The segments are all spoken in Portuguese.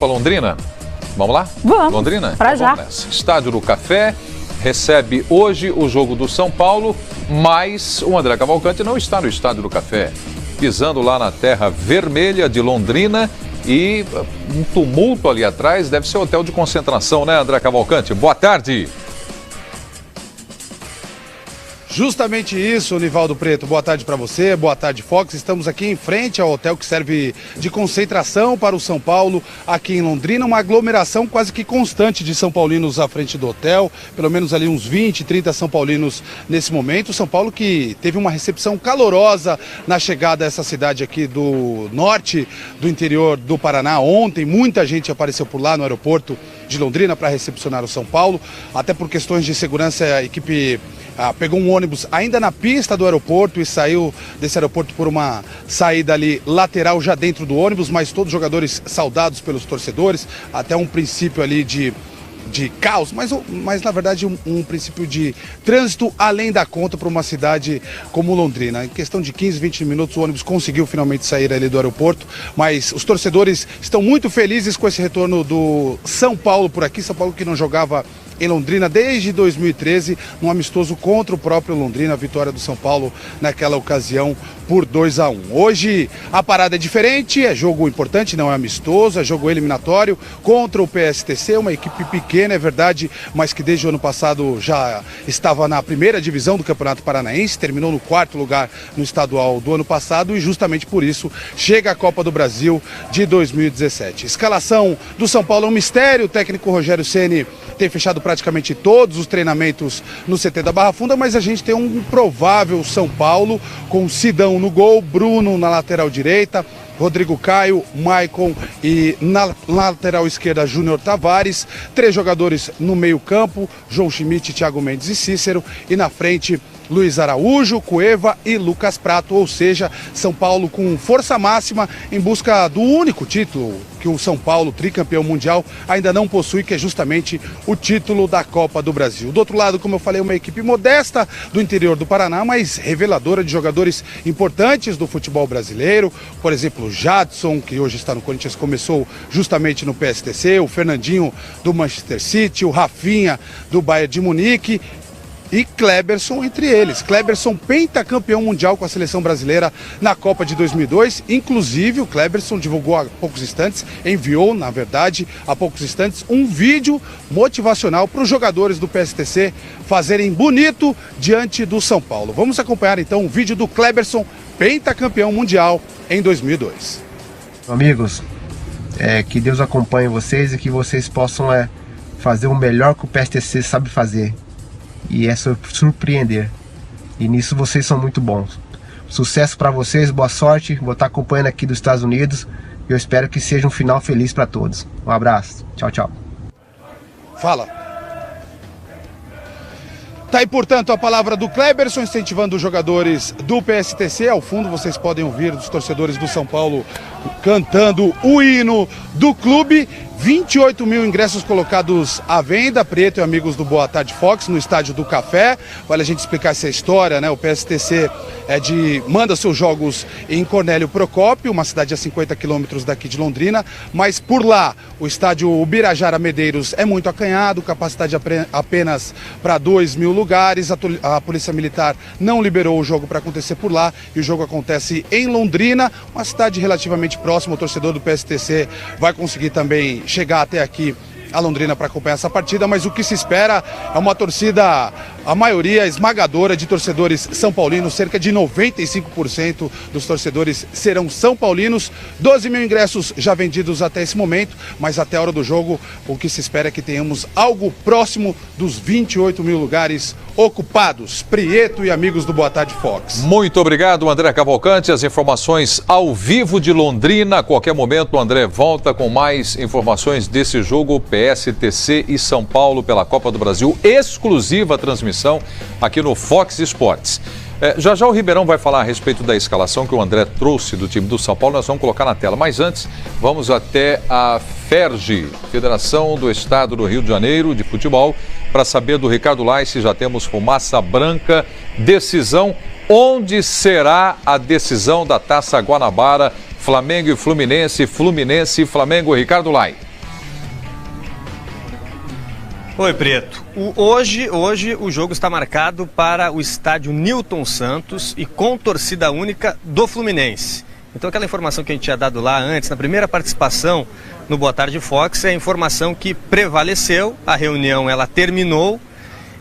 para Londrina? Vamos lá? Vamos. Londrina? Pra já. Vamos nessa. Estádio do Café recebe hoje o jogo do São Paulo, mas o André Cavalcante não está no Estádio do Café. Pisando lá na terra vermelha de Londrina e um tumulto ali atrás, deve ser hotel de concentração, né, André Cavalcante? Boa tarde. Justamente isso, Nivaldo Preto. Boa tarde para você, boa tarde, Fox. Estamos aqui em frente ao hotel que serve de concentração para o São Paulo, aqui em Londrina. Uma aglomeração quase que constante de São Paulinos à frente do hotel. Pelo menos ali uns 20, 30 São Paulinos nesse momento. São Paulo que teve uma recepção calorosa na chegada a essa cidade aqui do norte, do interior do Paraná. Ontem, muita gente apareceu por lá no aeroporto de Londrina para recepcionar o São Paulo. Até por questões de segurança, a equipe pegou um ônibus ainda na pista do aeroporto e saiu desse aeroporto por uma saída ali lateral já dentro do ônibus, mas todos os jogadores saudados pelos torcedores, até um princípio ali de caos, mas na verdade um princípio de trânsito além da conta para uma cidade como Londrina. Em questão de 15, 20 minutos o ônibus conseguiu finalmente sair ali do aeroporto, mas os torcedores estão muito felizes com esse retorno do São Paulo por aqui. São Paulo que não jogava em Londrina desde 2013, num amistoso contra o próprio Londrina, a vitória do São Paulo naquela ocasião por 2-1. Hoje a parada é diferente, é jogo importante, não é amistoso, é jogo eliminatório contra o PSTC, uma equipe pequena, é verdade, mas que desde o ano passado já estava na primeira divisão do Campeonato Paranaense, terminou no 4º lugar no estadual do ano passado e justamente por isso chega a Copa do Brasil de 2017. Escalação do São Paulo é um mistério, o técnico Rogério Ceni tem fechado praticamente todos os treinamentos no CT da Barra Funda, mas a gente tem um provável São Paulo com Sidão no gol, Bruno na lateral direita, Rodrigo Caio, Maicon e na lateral esquerda Júnior Tavares, 3 jogadores no meio campo, João Schmidt, Thiago Mendes e Cícero, e na frente Luiz Araújo, Cueva e Lucas Prato, ou seja, São Paulo com força máxima em busca do único título que o São Paulo, tricampeão mundial, ainda não possui, que é justamente o título da Copa do Brasil. Do outro lado, como eu falei, uma equipe modesta do interior do Paraná, mas reveladora de jogadores importantes do futebol brasileiro, por exemplo, o Jadson, que hoje está no Corinthians, começou justamente no PSTC, o Fernandinho do Manchester City, o Rafinha do Bayern de Munique, e Kleberson entre eles. Kleberson pentacampeão mundial com a seleção brasileira na Copa de 2002. Inclusive, o Kleberson divulgou há poucos instantes, enviou, na verdade, há poucos instantes, um vídeo motivacional para os jogadores do PSTC fazerem bonito diante do São Paulo. Vamos acompanhar então o vídeo do Kleberson, pentacampeão mundial em 2002. Amigos, que Deus acompanhe vocês e que vocês possam fazer o melhor que o PSTC sabe fazer. E é surpreender. E nisso vocês são muito bons. Sucesso para vocês, boa sorte. Vou estar acompanhando aqui dos Estados Unidos. E eu espero que seja um final feliz para todos. Um abraço. Tchau, tchau. Fala. Tá aí, portanto, a palavra do Kleberson, incentivando os jogadores do PSTC. Ao fundo vocês podem ouvir os torcedores do São Paulo cantando o hino do clube. 28 mil ingressos colocados à venda, Preto e amigos do Boa Tarde Fox, no Estádio do Café. Vale a gente explicar essa história, né? O PSTC manda seus jogos em Cornélio Procópio, uma cidade a 50 quilômetros daqui de Londrina, mas por lá o estádio Ubirajara Medeiros é muito acanhado, capacidade apenas para 2 mil lugares. A Polícia Militar não liberou o jogo para acontecer por lá e o jogo acontece em Londrina, uma cidade relativamente próxima. O torcedor do PSTC vai conseguir também chegar até aqui a Londrina para acompanhar essa partida, mas o que se espera é uma torcida, a maioria esmagadora de torcedores são paulinos, cerca de 95% dos torcedores serão são paulinos. 12 mil ingressos já vendidos até esse momento, mas até a hora do jogo o que se espera é que tenhamos algo próximo dos 28 mil lugares ocupados. Prieto e amigos do Boa Tarde Fox. Muito obrigado, André Cavalcante. As informações ao vivo de Londrina. A qualquer momento o André volta com mais informações desse jogo PSTC e São Paulo pela Copa do Brasil. Exclusiva transmissão aqui no Fox Sports. Já já o Ribeirão vai falar a respeito da escalação que o André trouxe do time do São Paulo. Nós vamos colocar na tela. Mas antes, vamos até a FERJ, Federação do Estado do Rio de Janeiro de Futebol, para saber do Ricardo Lai se já temos fumaça branca. Decisão. Onde será a decisão da Taça Guanabara? Flamengo e Fluminense, Fluminense e Flamengo. Ricardo Lai. Oi, Preto. Hoje o jogo está marcado para o estádio Newton Santos e com torcida única do Fluminense. Então aquela informação que a gente tinha dado lá antes, na primeira participação no Boa Tarde Fox, é a informação que prevaleceu, a reunião ela terminou,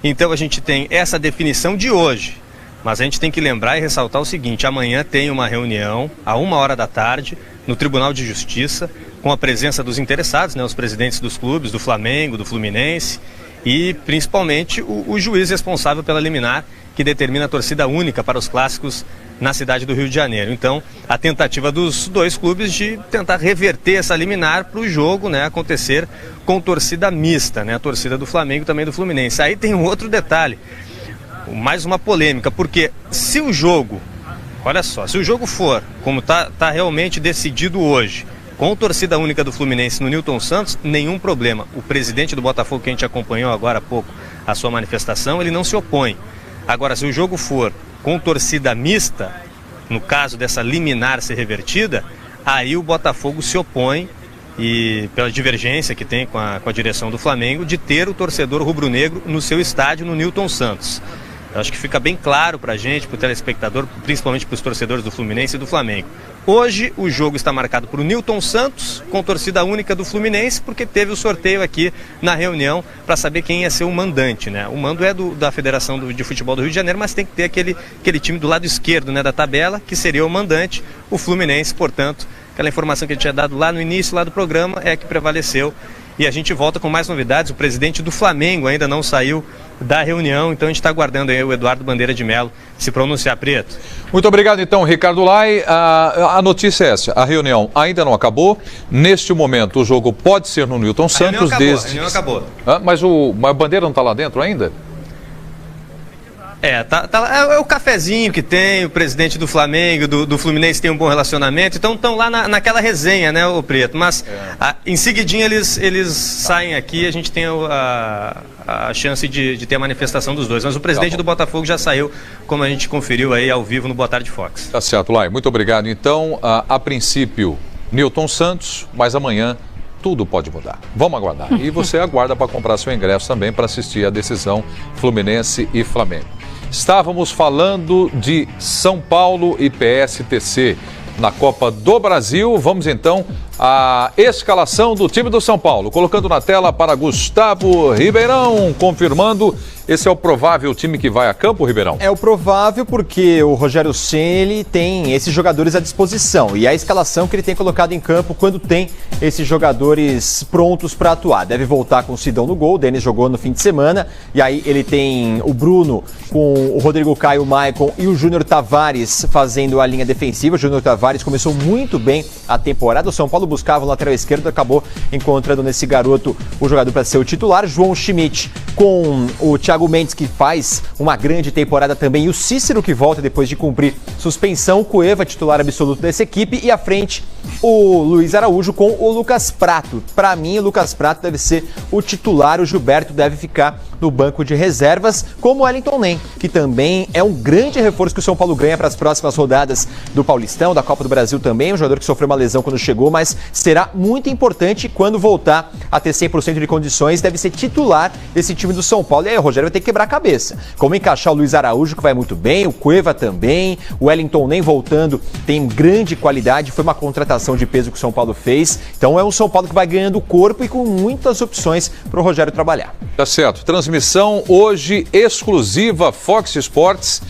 então a gente tem essa definição de hoje. Mas a gente tem que lembrar e ressaltar o seguinte, amanhã tem uma reunião, à 13h, no Tribunal de Justiça, com a presença dos interessados, os presidentes dos clubes, do Flamengo, do Fluminense e principalmente o juiz responsável pela liminar que determina a torcida única para os clássicos na cidade do Rio de Janeiro. Então, a tentativa dos dois clubes de tentar reverter essa liminar para o jogo acontecer com torcida mista, a torcida do Flamengo e também do Fluminense. Aí tem um outro detalhe, mais uma polêmica, porque se o jogo, olha só, se o jogo for como tá realmente decidido hoje, com torcida única do Fluminense no Newton Santos, nenhum problema. O presidente do Botafogo, que a gente acompanhou agora há pouco a sua manifestação, ele não se opõe. Agora, se o jogo for com torcida mista, no caso dessa liminar ser revertida, aí o Botafogo se opõe, e pela divergência que tem com a direção do Flamengo, de ter o torcedor rubro-negro no seu estádio no Newton Santos. Eu acho que fica bem claro para a gente, para o telespectador, principalmente para os torcedores do Fluminense e do Flamengo. Hoje o jogo está marcado para o Newton Santos, com torcida única do Fluminense, porque teve o sorteio aqui na reunião para saber quem ia ser o mandante. O mando é da Federação de Futebol do Rio de Janeiro, mas tem que ter aquele time do lado esquerdo da tabela, que seria o mandante, o Fluminense. Portanto, aquela informação que a gente tinha dado lá no início lá do programa é a que prevaleceu. E a gente volta com mais novidades. O presidente do Flamengo ainda não saiu da reunião, então a gente está aguardando aí o Eduardo Bandeira de Mello se pronunciar, Preto. Muito obrigado então, Ricardo Lai. A notícia é essa, a reunião ainda não acabou. Neste momento o jogo pode ser no Newton Santos. A reunião acabou. Mas a Bandeira não está lá dentro ainda? É o cafezinho que tem, o presidente do Flamengo, do Fluminense tem um bom relacionamento, então estão lá naquela resenha, o Preto, mas em seguidinho eles saem aqui, a gente tem a chance de ter a manifestação dos dois, mas o presidente do Botafogo já saiu, como a gente conferiu aí ao vivo no Boa Tarde Fox. Tá certo, Lai, muito obrigado. Então, a princípio, Newton Santos, mas amanhã tudo pode mudar. Vamos aguardar. E você aguarda para comprar seu ingresso também para assistir a decisão Fluminense e Flamengo. Estávamos falando de São Paulo e PSTC na Copa do Brasil. Vamos então à escalação do time do São Paulo. Colocando na tela para Gustavo Ribeirão, confirmando. Esse é o provável time que vai a campo, Ribeirão? É o provável porque o Rogério Ceni tem esses jogadores à disposição e a escalação que ele tem colocado em campo quando tem esses jogadores prontos para atuar. Deve voltar com o Sidão no gol, o Denis jogou no fim de semana, e aí ele tem o Bruno com o Rodrigo Caio, o Maicon e o Júnior Tavares fazendo a linha defensiva. O Júnior Tavares começou muito bem a temporada, o São Paulo buscava o lateral esquerdo, acabou encontrando nesse garoto o jogador para ser o titular. João Schmidt com o Thiago Mendes, que faz uma grande temporada também, e o Cícero, que volta depois de cumprir suspensão. O Cueva, titular absoluto dessa equipe, e à frente o Luiz Araújo com o Lucas Prato. Para mim, o Lucas Prato deve ser o titular, o Gilberto deve ficar no banco de reservas, como o Wellington Nem, que também é um grande reforço que o São Paulo ganha para as próximas rodadas do Paulistão, da Copa do Brasil também, um jogador que sofreu uma lesão quando chegou, mas será muito importante quando voltar a ter 100% de condições, deve ser titular desse time do São Paulo. E aí o Rogério vai ter que quebrar a cabeça. Como encaixar o Luiz Araújo, que vai muito bem, o Cueva também, o Wellington Nem voltando, tem grande qualidade, foi uma contratação de peso que o São Paulo fez. Então é um São Paulo que vai ganhando corpo e com muitas opções para o Rogério trabalhar. Tá certo. Transmissão hoje exclusiva Fox Sports.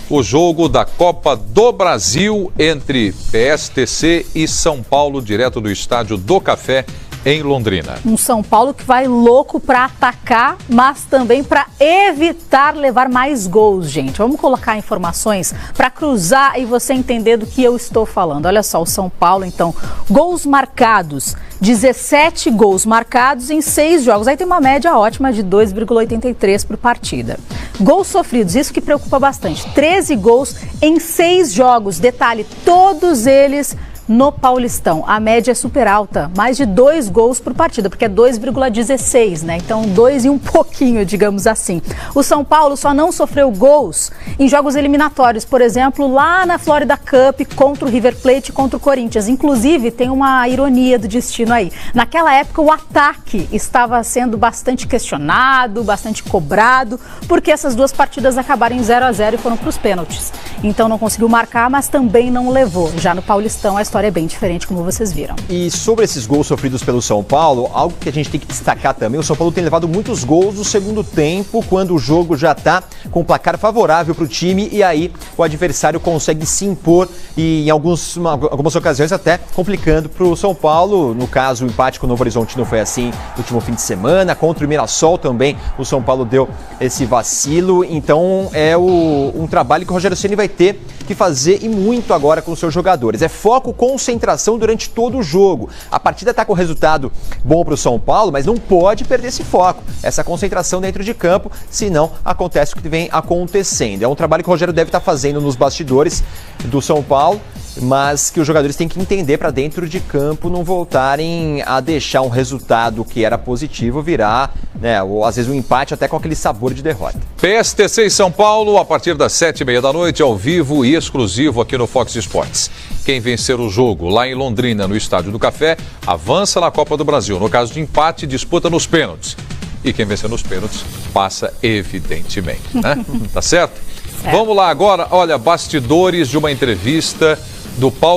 O jogo da Copa do Brasil entre PSTC e São Paulo, direto do Estádio do Café, em Londrina. Um São Paulo que vai louco para atacar, mas também para evitar levar mais gols, gente. Vamos colocar informações para cruzar e você entender do que eu estou falando. Olha só, o São Paulo, então, gols marcados, 17 gols marcados em 6 jogos. Aí tem uma média ótima de 2,83 por partida. Gols sofridos, isso que preocupa bastante. 13 gols em 6 jogos. Detalhe, todos eles no Paulistão. A média é super alta, mais de 2 gols por partida, porque é 2,16, né? Então 2 e um pouquinho, digamos assim. O São Paulo só não sofreu gols em jogos eliminatórios, por exemplo, lá na Florida Cup contra o River Plate e contra o Corinthians. Inclusive, tem uma ironia do destino aí. Naquela época, o ataque estava sendo bastante questionado, bastante cobrado, porque essas duas partidas acabaram em 0-0 e foram para os pênaltis. Então não conseguiu marcar, mas também não levou. Já no Paulistão a história é bem diferente, como vocês viram. E sobre esses gols sofridos pelo São Paulo, algo que a gente tem que destacar também, o São Paulo tem levado muitos gols no segundo tempo, quando o jogo já está com um placar favorável para o time e aí o adversário consegue se impor e em algumas ocasiões até complicando para o São Paulo. No caso, o empate com o Novo Horizontino foi assim no último fim de semana, contra o Mirassol também o São Paulo deu esse vacilo. Então é um trabalho que o Rogério Ceni vai ter que fazer e muito agora com os seus jogadores. É foco, concentração durante todo o jogo. A partida está com resultado bom para o São Paulo, mas não pode perder esse foco, essa concentração dentro de campo, senão acontece o que vem acontecendo. É um trabalho que o Rogério deve estar fazendo nos bastidores do São Paulo, mas que os jogadores têm que entender para dentro de campo não voltarem a deixar um resultado que era positivo virar, né, ou às vezes um empate até com aquele sabor de derrota. PSTC em São Paulo, a partir das 7h30 da noite, ao vivo e exclusivo aqui no Fox Sports. Quem vencer o jogo lá em Londrina, no Estádio do Café, avança na Copa do Brasil. No caso de empate, disputa nos pênaltis. E quem vencer nos pênaltis, passa evidentemente, né? Tá certo? Vamos lá agora, olha, bastidores de uma entrevista do Paulo